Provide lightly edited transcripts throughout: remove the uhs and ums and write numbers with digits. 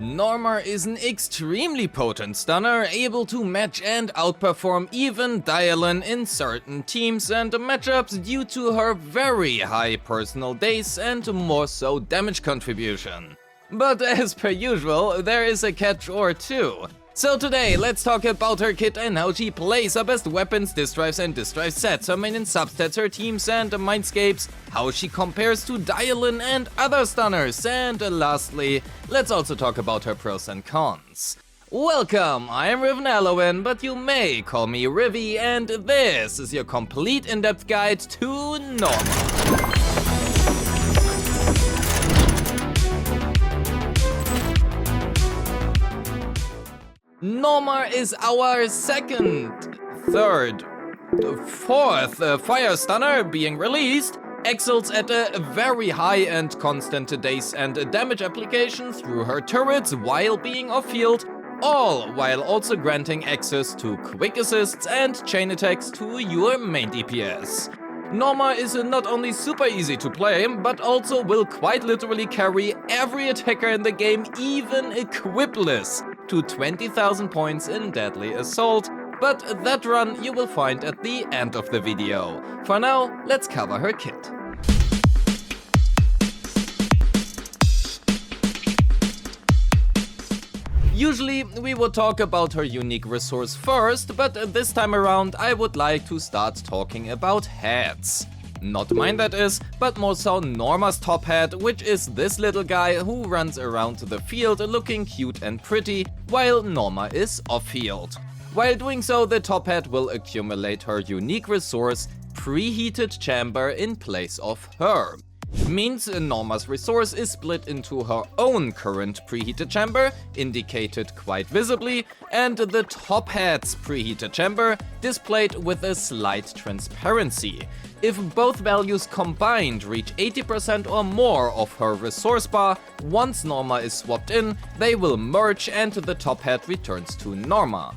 Norma is an extremely potent stunner, able to match and outperform even Dialyn in certain teams and matchups due to her very high personal days and more so damage contribution. But as per usual, there is a catch or two. So today, let's talk about her kit and how she plays her best weapons, disk drives and disk drive sets, her main and substats, her teams and Mindscapes, how she compares to Dialyn and other stunners, and lastly, let's also talk about her pros and cons. Welcome, I am Rivyn Elowen, but you may call me Rivy, and this is your complete in-depth guide to Norma. Norma is our second, third, fourth fire stunner being released, excels at a very high and constant days and damage application through her turrets while being off-field, all while also granting access to quick assists and chain attacks to your main DPS. Norma is not only super easy to play, but also will quite literally carry every attacker in the game, even Equipless, to 20,000 points in Deadly Assault, but that run you will find at the end of the video. For now, let's cover her kit. Usually, we would talk about her unique resource first, but this time around I would like to start talking about heads. Not mine that is, but more so Norma's top hat, which is this little guy who runs around the field looking cute and pretty, while Norma is off-field. While doing so, the top hat will accumulate her unique resource, Preheated Chamber, in place of her. Means Norma's resource is split into her own current preheated chamber, indicated quite visibly, and the top hat's preheated chamber, displayed with a slight transparency. If both values combined reach 80% or more of her resource bar, once Norma is swapped in, they will merge and the top hat returns to Norma.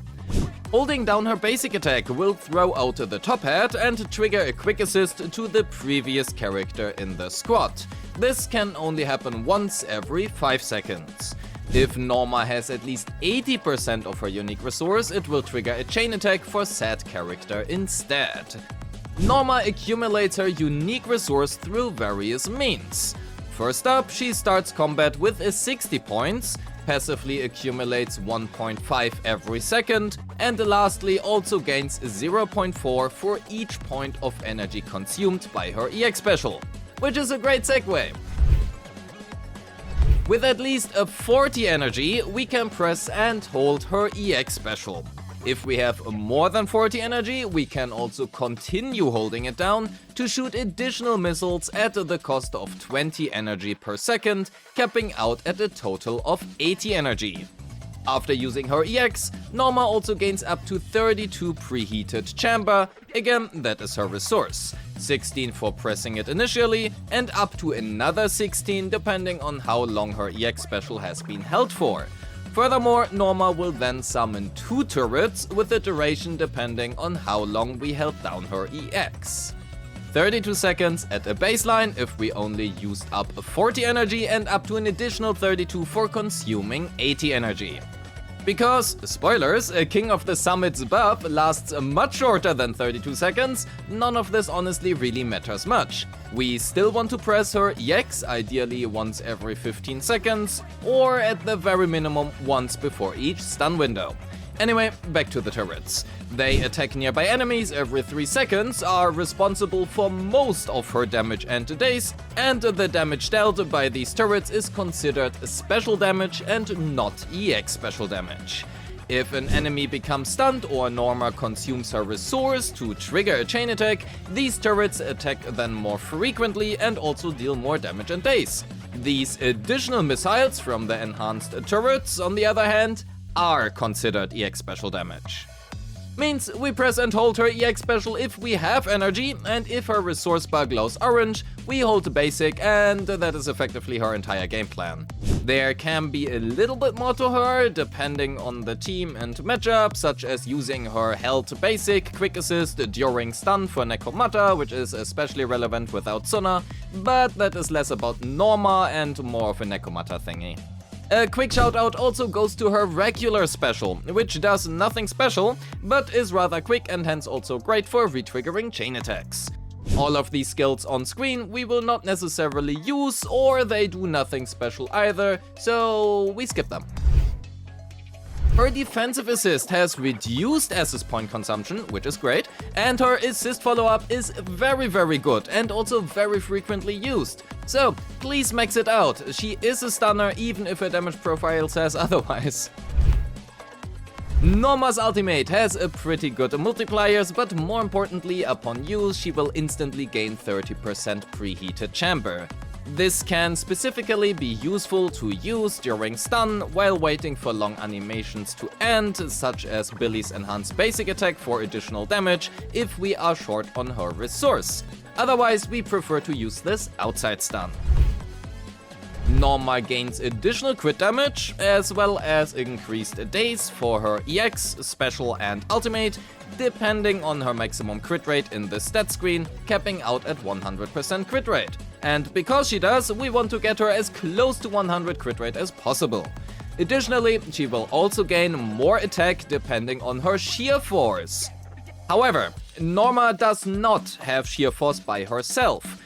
Holding down her basic attack will throw out the top hat and trigger a quick assist to the previous character in the squad. This can only happen once every 5 seconds. If Norma has at least 80% of her unique resource, it will trigger a chain attack for said character instead. Norma accumulates her unique resource through various means. First up, she starts combat with a 60 points, passively accumulates 1.5 every second, and lastly also gains 0.4 for each point of energy consumed by her EX special, which is a great segue. With at least a 40 energy, we can press and hold her EX special. If we have more than 40 energy, we can also continue holding it down to shoot additional missiles at the cost of 20 energy per second, capping out at a total of 80 energy. After using her EX, Norma also gains up to 32 preheated chamber, again that is her resource, 16 for pressing it initially, and up to another 16 depending on how long her EX special has been held for. Furthermore, Norma will then summon 2 turrets with a duration depending on how long we held down her EX. 32 seconds at a baseline if we only used up 40 energy and up to an additional 32 for consuming 80 energy. Because, spoilers, King of the Summit's buff lasts much shorter than 32 seconds, none of this honestly really matters much. We still want to press her EX, ideally once every 15 seconds, or at the very minimum once before each stun window. Anyway, back to the turrets. They attack nearby enemies every 3 seconds, are responsible for most of her damage and days, and the damage dealt by these turrets is considered special damage and not EX special damage. If an enemy becomes stunned or Norma consumes her resource to trigger a chain attack, these turrets attack then more frequently and also deal more damage and days. These additional missiles from the enhanced turrets, on the other hand, are considered EX special damage. Means we press and hold her EX special if we have energy, and if her resource bar glows orange, we hold basic, and that is effectively her entire game plan. There can be a little bit more to her, depending on the team and matchup, such as using her held basic quick assist during stun for Necromata, which is especially relevant without Sunna, but that is less about Norma and more of a Necromata thingy. A quick shout out also goes to her regular special, which does nothing special, but is rather quick and hence also great for retriggering chain attacks. All of these skills on screen we will not necessarily use, or they do nothing special either, so we skip them. Her defensive assist has reduced assist point consumption, which is great, and her assist follow-up is very good and also very frequently used. So please max it out, she is a stunner even if her damage profile says otherwise. Norma's ultimate has a pretty good multipliers, but more importantly, upon use she will instantly gain 30% preheated chamber. This can specifically be useful to use during stun while waiting for long animations to end, such as Billy's enhanced basic attack for additional damage if we are short on her resource. Otherwise, we prefer to use this outside stun. Norma gains additional crit damage, as well as increased days for her EX, special and ultimate, depending on her maximum crit rate in the stat screen, capping out at 100% crit rate. And because she does, we want to get her as close to 100 crit rate as possible. Additionally, she will also gain more attack depending on her sheer force. However, Norma does not have sheer force by herself.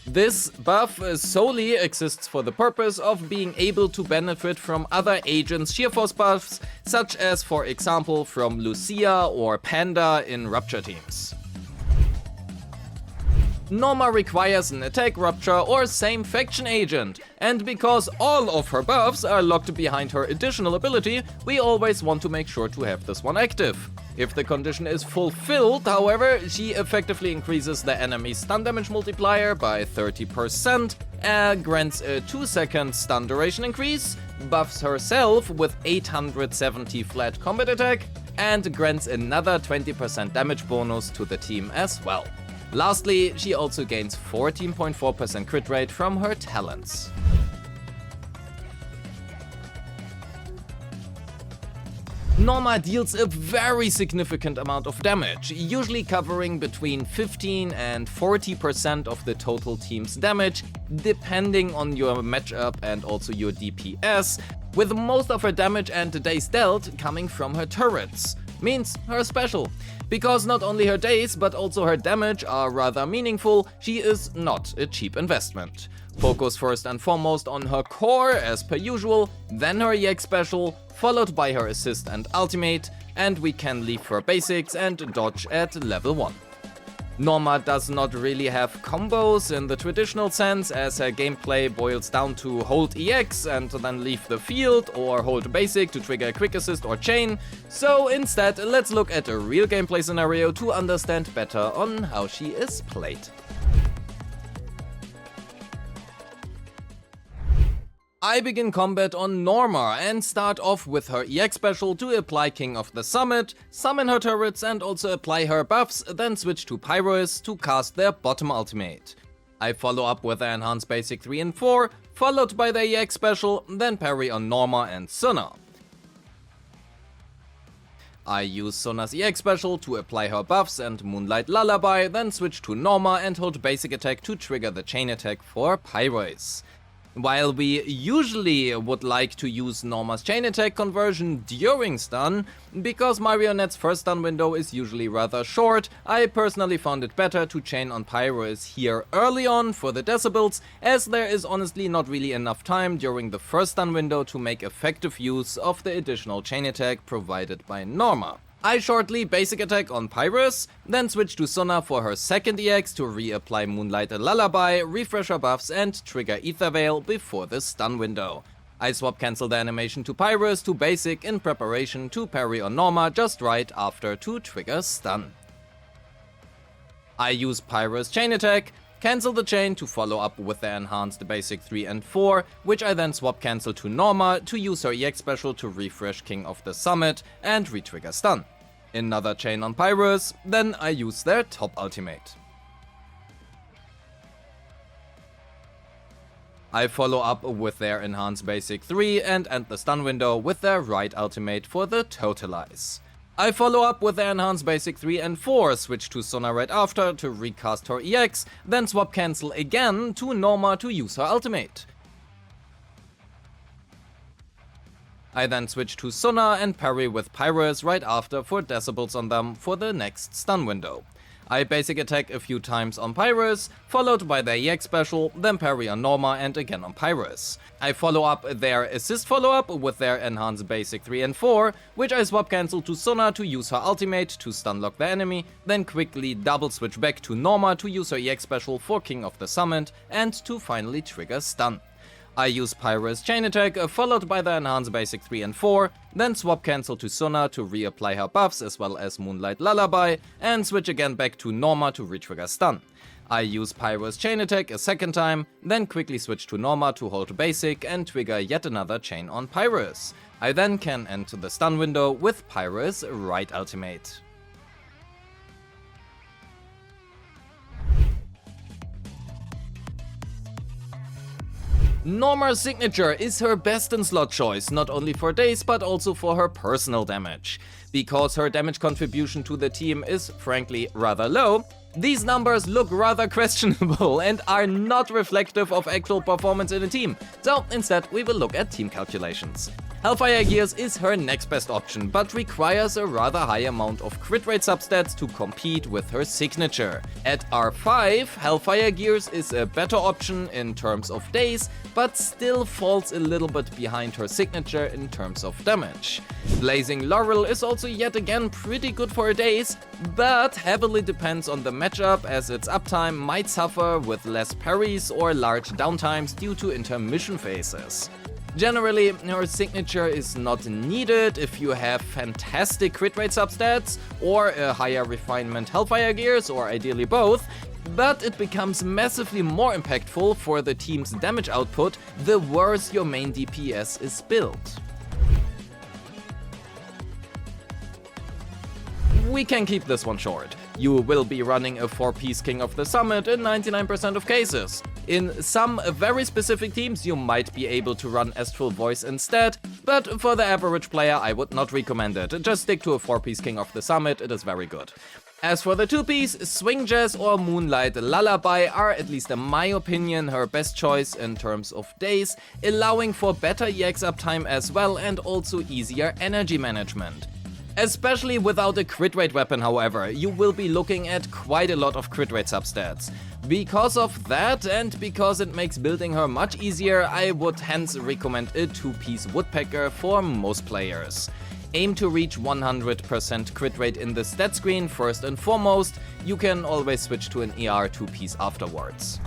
This buff solely exists for the purpose of being able to benefit from other agents' sheer force buffs, such as for example from Lucia or Panda in Rupture teams. Norma requires an attack, rupture or same faction agent, and because all of her buffs are locked behind her additional ability, we always want to make sure to have this one active. If the condition is fulfilled, however, she effectively increases the enemy's stun damage multiplier by 30%, grants a 2-second stun duration increase, buffs herself with 870 flat combat attack, and grants another 20% damage bonus to the team as well. Lastly, she also gains 14.4% crit rate from her talents. Norma deals a very significant amount of damage, usually covering between 15 and 40% of the total team's damage, depending on your matchup and also your DPS, with most of her damage and days dealt coming from her turrets. Means her special. Because not only her days but also her damage are rather meaningful, she is not a cheap investment. Focus first and foremost on her core as per usual, then her EX special, followed by her assist and ultimate, and we can leave her basics and dodge at level 1. Norma does not really have combos in the traditional sense, as her gameplay boils down to hold EX and then leave the field, or hold basic to trigger a quick assist or chain, so instead let's look at a real gameplay scenario to understand better on how she is played. I begin combat on Norma and start off with her EX special to apply King of the Summit, summon her turrets and also apply her buffs, then switch to Pyrois to cast their bottom ultimate. I follow up with the enhanced basic 3 and 4, followed by the EX special, then parry on Norma and Sunna. I use Sunna's EX special to apply her buffs and Moonlight Lullaby, then switch to Norma and hold basic attack to trigger the chain attack for Pyrois. While we usually would like to use Norma's chain attack conversion during stun, because Marionette's first stun window is usually rather short, I personally found it better to chain on Pyrois here early on for the decibels, as there is honestly not really enough time during the first stun window to make effective use of the additional chain attack provided by Norma. I shortly basic attack on Pyrois, then switch to Sunna for her second EX to reapply Moonlight Lullaby, refresh her buffs and trigger Ether Veil before the stun window. I swap cancel the animation to Pyrois to basic in preparation to parry on Norma just right after to trigger stun. I use Pyrois chain attack, cancel the chain to follow up with the enhanced basic 3 and 4, which I then swap cancel to Norma to use her EX special to refresh King of the Summit and retrigger stun. Another chain on Pyrois, then I use their top ultimate. I follow up with their enhanced basic 3 and end the stun window with their right ultimate for the totalize. I follow up with their enhanced basic 3 and 4, switch to Sunna right after to recast her EX, then swap cancel again to Norma to use her ultimate. I then switch to Sunna and parry with Pyrois right after for decibels on them for the next stun window. I basic attack a few times on Pyrois, followed by their EX special, then parry on Norma and again on Pyrois. I follow up their assist follow-up with their enhanced basic 3 and 4, which I swap cancel to Sunna to use her ultimate to stun lock the enemy, then quickly double switch back to Norma to use her EX special for King of the Summit and to finally trigger stun. I use Pyrois chain attack, followed by the enhanced basic 3 and 4, then swap cancel to Sunna to reapply her buffs as well as Moonlight Lullaby, and switch again back to Norma to retrigger stun. I use Pyrois chain attack a second time, then quickly switch to Norma to hold basic and trigger yet another chain on Pyrois. I then can enter the stun window with Pyrois right ultimate. Norma's signature is her best in slot choice, not only for days but also for her personal damage. Because her damage contribution to the team is frankly rather low, these numbers look rather questionable and are not reflective of actual performance in a team, so instead we will look at team calculations. Hellfire Gears is her next best option, but requires a rather high amount of crit rate substats to compete with her signature. At R5, Hellfire Gears is a better option in terms of days, but still falls a little bit behind her signature in terms of damage. Blazing Laurel is also yet again pretty good for days, but heavily depends on the matchup as its uptime might suffer with less parries or large downtimes due to intermission phases. Generally, her signature is not needed if you have fantastic crit rate substats or a higher refinement Hellfire Gears, or ideally both, but it becomes massively more impactful for the team's damage output the worse your main DPS is built. We can keep this one short. You will be running a 4-piece King of the Summit in 99% of cases. In some very specific teams you might be able to run Astral Voice instead, but for the average player I would not recommend it. Just stick to a 4-piece King of the Summit, it is very good. As for the 2-piece, Swing Jazz or Moonlight Lullaby are, at least in my opinion, her best choice in terms of days, allowing for better EX uptime as well and also easier energy management. Especially without a crit rate weapon, however, you will be looking at quite a lot of crit rate substats. Because of that, and because it makes building her much easier, I would hence recommend a 2-piece Woodpecker for most players. Aim to reach 100% crit rate in the stat screen first and foremost, you can always switch to an ER 2-piece afterwards.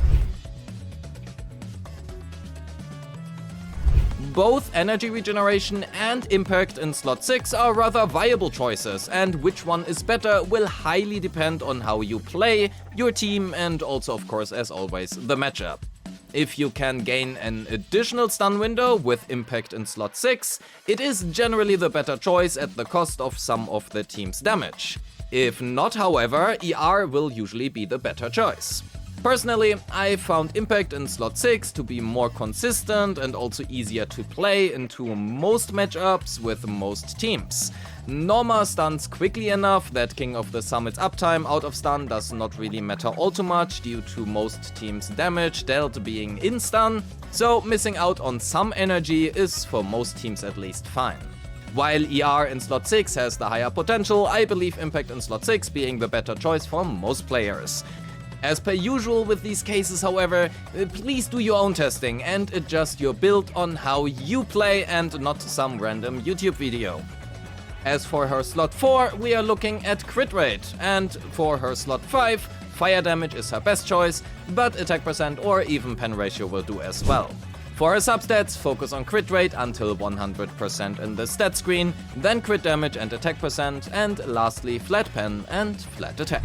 Both energy regeneration and impact in slot 6 are rather viable choices, and which one is better will highly depend on how you play, your team, and also of course as always the matchup. If you can gain an additional stun window with impact in slot 6, it is generally the better choice at the cost of some of the team's damage. If not, however, ER will usually be the better choice. Personally, I found impact in slot 6 to be more consistent and also easier to play into most matchups with most teams. Norma stuns quickly enough that King of the Summit's uptime out of stun does not really matter all too much due to most teams' damage dealt being in stun, so missing out on some energy is for most teams at least fine. While ER in slot 6 has the higher potential, I believe impact in slot 6 being the better choice for most players. As per usual with these cases, however, please do your own testing and adjust your build on how you play and not some random YouTube video. As for her slot 4, we are looking at crit rate, and for her slot 5, fire damage is her best choice, but attack percent or even pen ratio will do as well. For her substats, focus on crit rate until 100% in the stat screen, then crit damage and attack percent, and lastly flat pen and flat attack.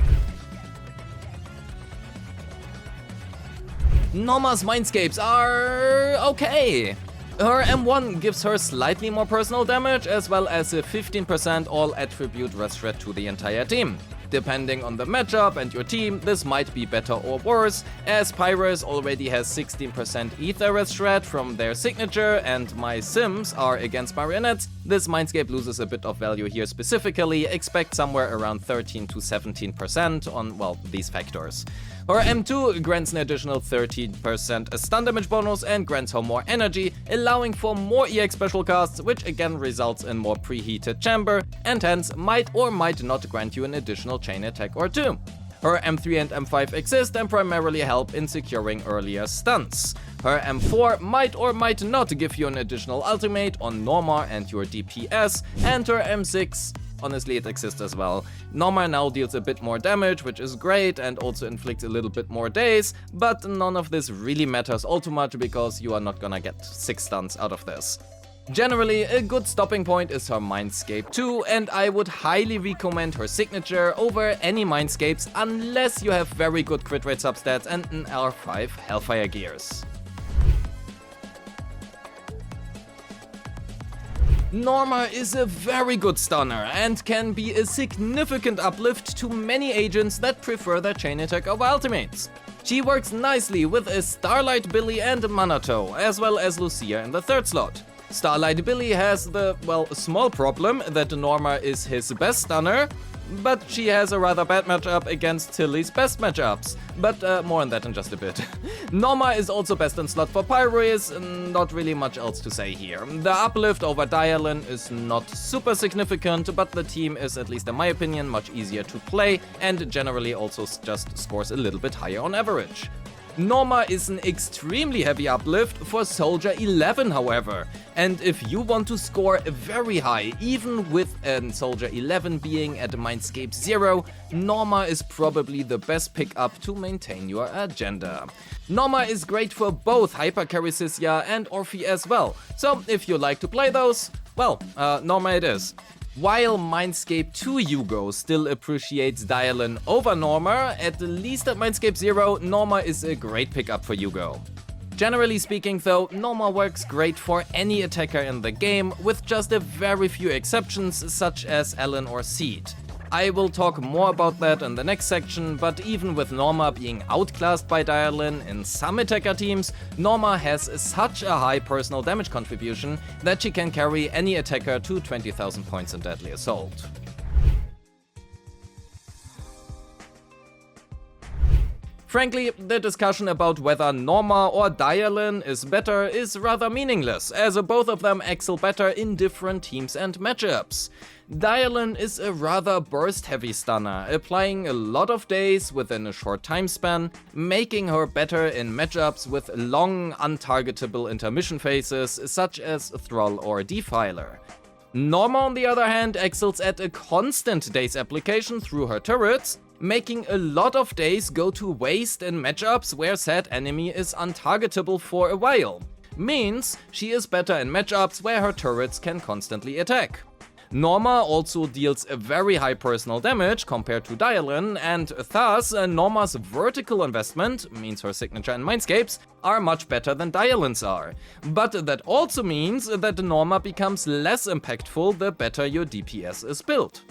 Norma's Mindscapes are okay. Her M1 gives her slightly more personal damage as well as a 15% all attribute rest shred to the entire team. Depending on the matchup and your team, this might be better or worse, as Pyrois already has 16% ether as shred from their signature and my sims are against marionettes. This Mindscape loses a bit of value here specifically, expect somewhere around 13 to 17% on, well, these factors. Her M2 grants an additional 13% stun damage bonus and grants her more energy, allowing for more EX special casts, which again results in more preheated chamber, and hence might or might not grant you an additional chain attack or two. Her M3 and M5 exist and primarily help in securing earlier stuns. Her M4 might or might not give you an additional ultimate on Norma and your DPS, and her M6, honestly, it exists as well. Norma now deals a bit more damage, which is great, and also inflicts a little bit more days, but none of this really matters all too much because you are not gonna get 6 stuns out of this. Generally, a good stopping point is her Mindscape 2, and I would highly recommend her signature over any Mindscapes unless you have very good crit rate substats and an R5 Hellfire gears. Norma is a very good stunner and can be a significant uplift to many agents that prefer their chain attack over ultimates. She works nicely with a Starlight Billy and Manato, as well as Lucia in the 3rd slot. Starlight Billy has the, well, small problem that Norma is his best stunner, but she has a rather bad matchup against Tilly's best matchups. But more on that in just a bit. Norma is also best in slot for Pyrois, not really much else to say here. The uplift over Dialyn is not super significant, but the team is, at least in my opinion, much easier to play and generally also just scores a little bit higher on average. Norma is an extremely heavy uplift for Soldier 11, however, and if you want to score very high, even with a Soldier 11 being at Mindscape 0, Norma is probably the best pickup to maintain your agenda. Norma is great for both Hypercarry Sisya and Orphe as well, so if you like to play those, well, Norma it is. While Mindscape 2 Yugo still appreciates Dialyn over Norma, at least at Mindscape 0, Norma is a great pickup for Yugo. Generally speaking though, Norma works great for any attacker in the game, with just a very few exceptions such as Alan or Seed. I will talk more about that in the next section, but even with Norma being outclassed by Dialyn in some attacker teams, Norma has such a high personal damage contribution that she can carry any attacker to 20,000 points in Deadly Assault. Frankly, the discussion about whether Norma or Dialyn is better is rather meaningless, as both of them excel better in different teams and matchups. Dialyn is a rather burst-heavy stunner, applying a lot of days within a short time span, making her better in matchups with long, untargetable intermission phases such as Thrall or Defiler. Norma, on the other hand, excels at a constant days application through her turrets, making a lot of days go to waste in matchups where said enemy is untargetable for a while. Means she is better in matchups where her turrets can constantly attack. Norma also deals a very high personal damage compared to Dialyn, and thus Norma's vertical investment, means her signature and Mindscapes, are much better than Dialyn's are. But that also means that Norma becomes less impactful the better your DPS is built.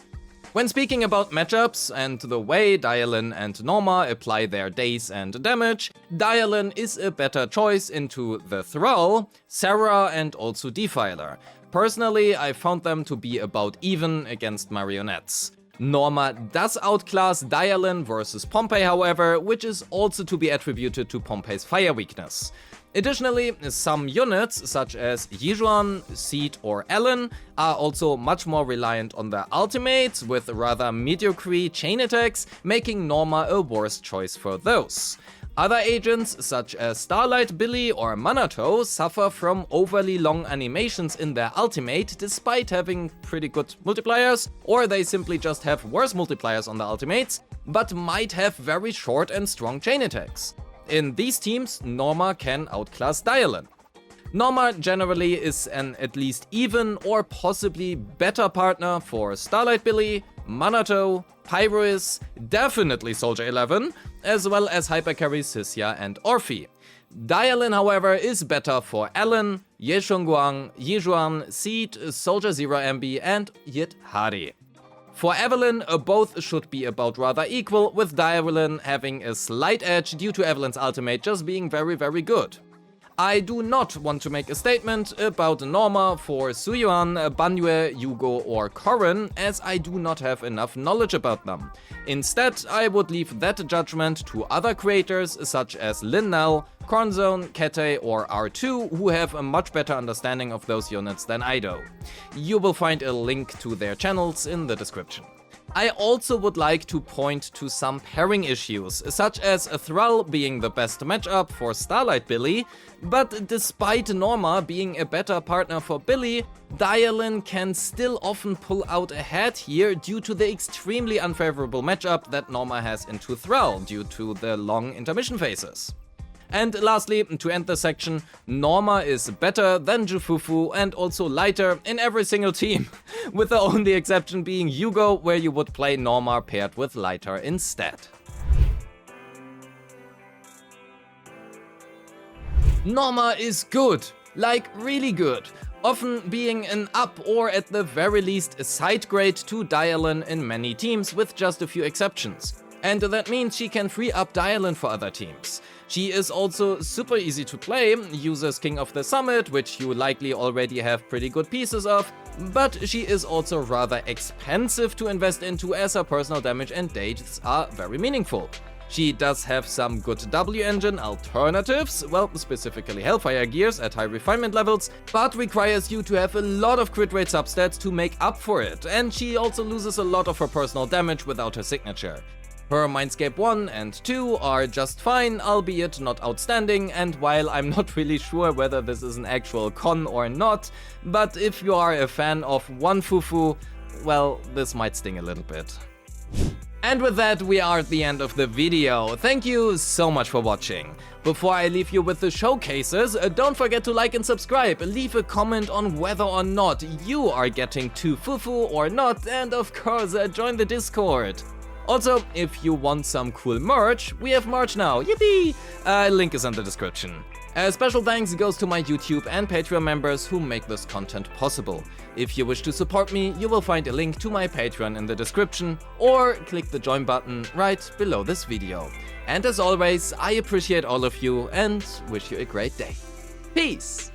When speaking about matchups and the way Dialyn and Norma apply their days and damage, Dialyn is a better choice into the Thrall, Sarah and also Defiler. Personally, I found them to be about even against marionettes. Norma does outclass Dialyn versus Pompey, however, which is also to be attributed to Pompey's fire weakness. Additionally, some units, such as Yijuan, Seed or Alan, are also much more reliant on their ultimates, with rather mediocre chain attacks, making Norma a worse choice for those. Other agents, such as Starlight Billy or Manato, suffer from overly long animations in their ultimate despite having pretty good multipliers, or they simply just have worse multipliers on their ultimates, but might have very short and strong chain attacks. In these teams, Norma can outclass Dialyn. Norma generally is an at least even or possibly better partner for Starlight Billy, Manato, Pyrois, definitely Soldier 11, as well as Hypercarry Sisya and Orphe. Dialyn, however, is better for Alan, Yeshunguang, Yijuan, Seed, Soldier 0 MB and Yit Hari. For Evelyn, both should be about rather equal, with Dialyn having a slight edge due to Evelyn's ultimate just being very, very good. I do not want to make a statement about Norma for Suyuan, Banyue, Yugo or Corin, as I do not have enough knowledge about them. Instead, I would leave that judgment to other creators such as Linnell, Cornzone, Kettei or R2, who have a much better understanding of those units than I do. You will find a link to their channels in the description. I also would like to point to some pairing issues, such as Thrall being the best matchup for Starlight Billy, but despite Norma being a better partner for Billy, Dialyn can still often pull out ahead here due to the extremely unfavorable matchup that Norma has into Thrall due to the long intermission phases. And lastly, to end the section, Norma is better than Jufufu and also lighter in every single team, with the only exception being Yugo, where you would play Norma paired with lighter instead. Norma is good, like really good, often being an up or at the very least a side grade to Dialyn in many teams with just a few exceptions. And that means she can free up Dialyn for other teams. She is also super easy to play, uses King of the Summit, which you likely already have pretty good pieces of, but she is also rather expensive to invest into as her personal damage and dates are very meaningful. She does have some good W engine alternatives, well, specifically Hellfire gears at high refinement levels, but requires you to have a lot of crit rate substats to make up for it, and she also loses a lot of her personal damage without her signature. Her Mindscape 1 and 2 are just fine, albeit not outstanding, and while I'm not really sure whether this is an actual con or not, but if you are a fan of one Fufu, well, this might sting a little bit. And with that, we are at the end of the video. Thank you so much for watching. Before I leave you with the showcases, don't forget to like and subscribe, leave a comment on whether or not you are getting to Fufu or not, and of course, join the Discord. Also, if you want some cool merch, we have merch now, yippee! Link is in the description. A special thanks goes to my YouTube and Patreon members who make this content possible. If you wish to support me, you will find a link to my Patreon in the description, or click the join button right below this video. And as always, I appreciate all of you and wish you a great day. Peace!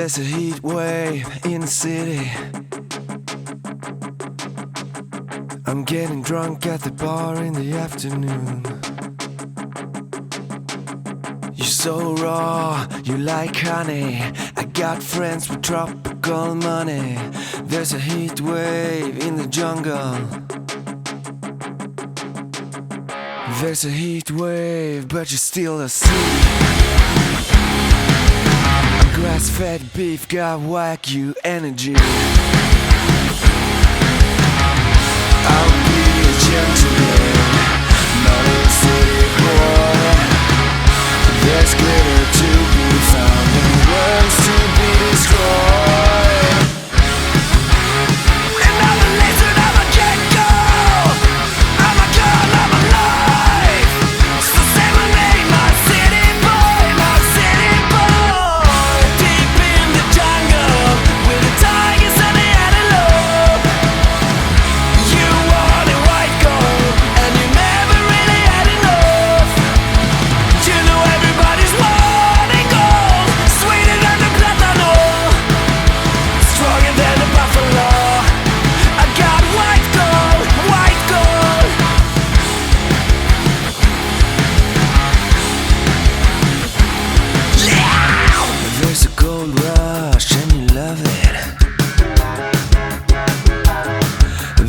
There's a heat wave in the city. I'm getting drunk at the bar in the afternoon. You're so raw, you like honey. I got friends with tropical money. There's a heat wave in the jungle. There's a heat wave, but you're still asleep. Grass-fed beef got Wagyu energy. I'll be a gentleman, not a city boy. There's glitter to be found and worlds to be destroyed. And I'm a lizard, I'm a gecko. I'm a girl, I'm alive. So say my name, my city boy, my city boy. Deep in the jungle with the tigers and the antelope. You wanted white gold and you never really had enough. You know everybody's wanting gold, sweeter than the platano, stronger than the buffalo. I got white gold, white gold. Yeah! There's a gold rush and you love it.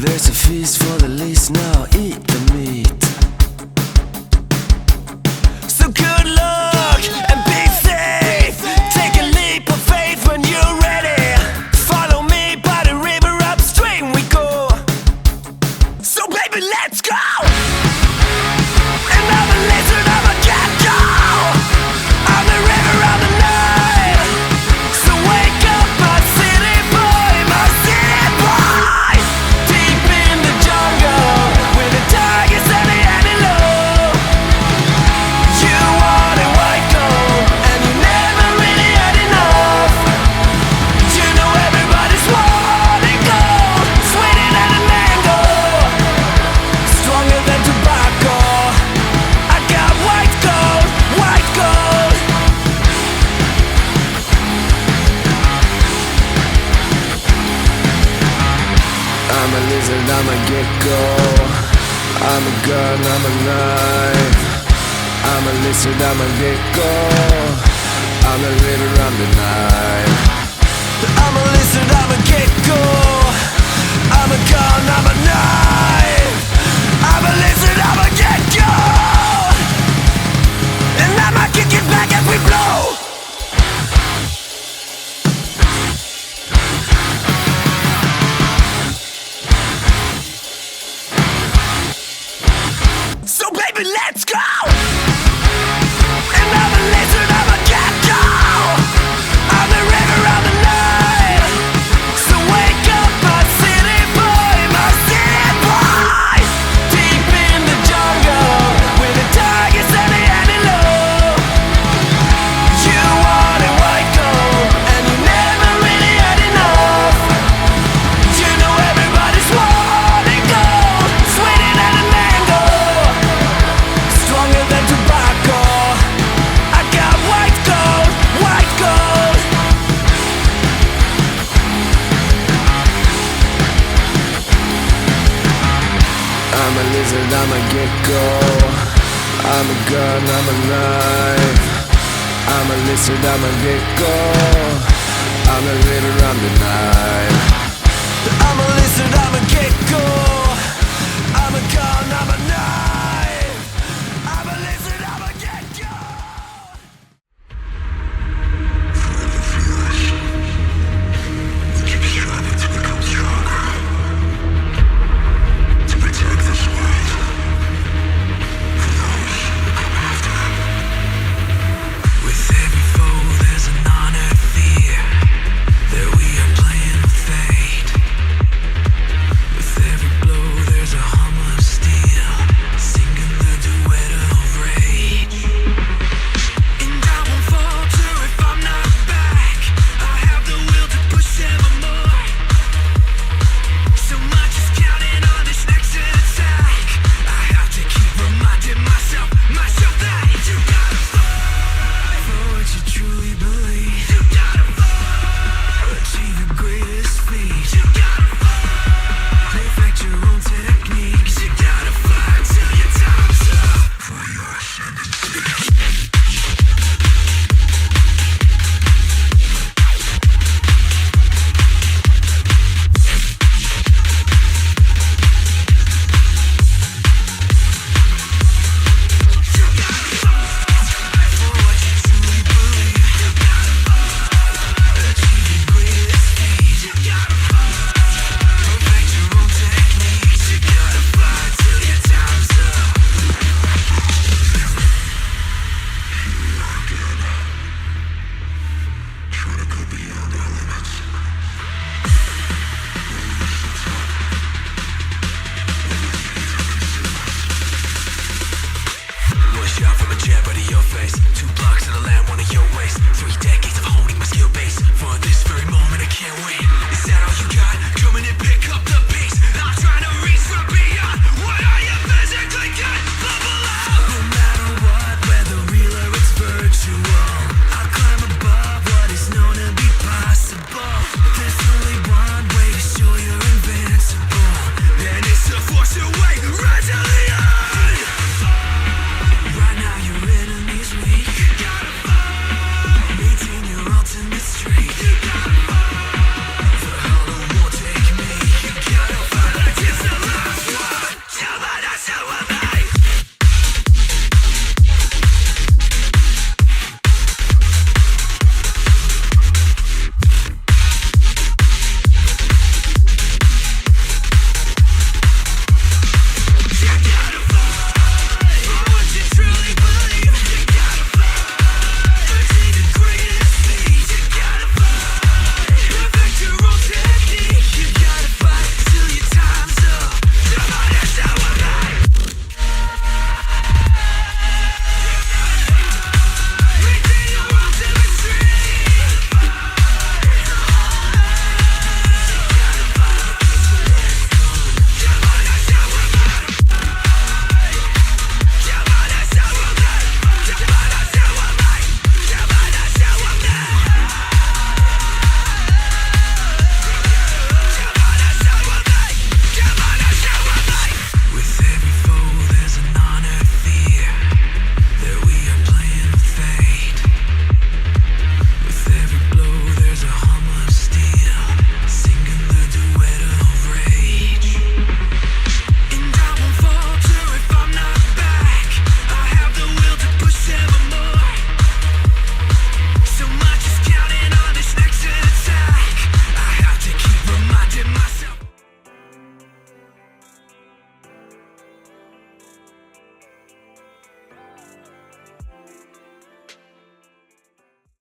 There's a feast for the least, now eat the meat. So good luck and be safe. Take a leap of faith when you're ready. Follow me by the river, upstream we go. So baby, let's go. And I'm a lizard, I'm a gecko. I'm the river, I'm the night. So wake up, my city boy, my city boy. Deep in the jungle with the tigers and the antelope. You wanted white gold and you never really had enough. You know everybody's wanting gold, sweeter than a mango, stronger than tobacco. I got white gold, white gold. I'm a lizard, I'm a gecko. I'm a gun, I'm a knife. I'm a lizard, I'm a gecko. I'm a river, I'm the knife. I'm a lizard, I'm a gecko. I'm a gun, I'm a knife. I'm a lizard, I'm a gecko. And I'ma kick it back as we blow. So baby, let's go. And I'm a lizard, I'm a gecko. I'm the river, I'm the night. So wake up, my city boy, my city boy. Deep in the jungle with the tigers and the antelope. You wanted white gold and you never really had enough. You know everybody's wanting gold, sweeter than a mango, stronger than tobacco. I got white gold, white gold. I'm a lizard, I'm a gecko. I'm a gun, I'm a knife. I'm a lizard, I'm a gecko. I'm a river, I'm the knife.